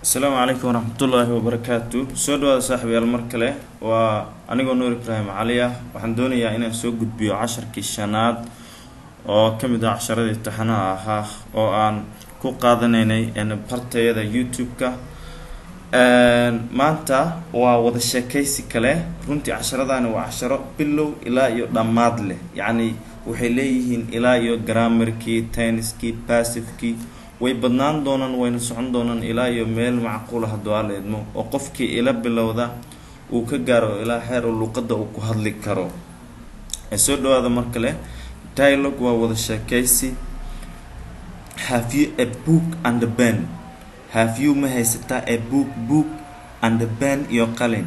السلام عليكم ورحمة الله وبركاته. سودوا صاحبي المركلة وأنا نور إبراهيم عليا وحندوني يا إنا سوق بيو 10 كيشانات أو كم دا 10 امتحانات أو أن كو قادنيني أن برتي هذا يوتيوب كا ما أنت ووضع الشكيسي كله رنتي 10 دانا و10 بلو إلى يو دمادله يعني وحليهن إلى يو جرامر كي تنس كي باسيف كي way badnaan doonaan wayna socon doonaan ilaa iyo meel macquul ah du'aal eedmo oo qofkii ila bilowda uu ka gaaro ilaa heer luqadda uu ku hadli karo soo dhawaada markale dialogue waa wada sheekaysi. Have you a book and a pen? Have you ma haysataa a book and a pen iyo qalin?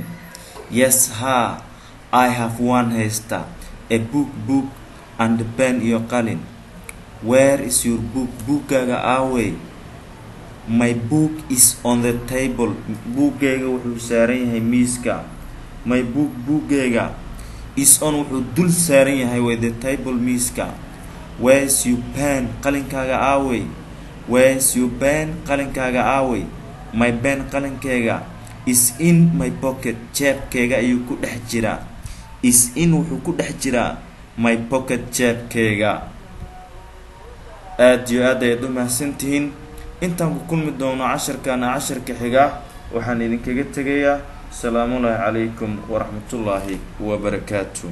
Yes ha, I have one haystaa a book and a pen iyo qalin. Where is your book? Bookaaga away. My book is on the table. Bookaaga wuxuu saaran yahay miiska. My bookaaga is on wuxuu dul saaran yahay with the table miiska. Where is your pen? Qalinkaaga away. Where is your pen? Qalinkaaga away. My pen qalinkaaga is in my pocket. Jeebkayga ayuu ku dhex jiraa. Is in wuxuu ku dhex jiraa my pocket jeebkayga. aad iyo aad ayaad u mahadsantihiin. intaan ku kulmi doono casharka xiga waxaan idinkaga tegayaa salaamu calaykum waraxmatullaahi wabarakaatuh.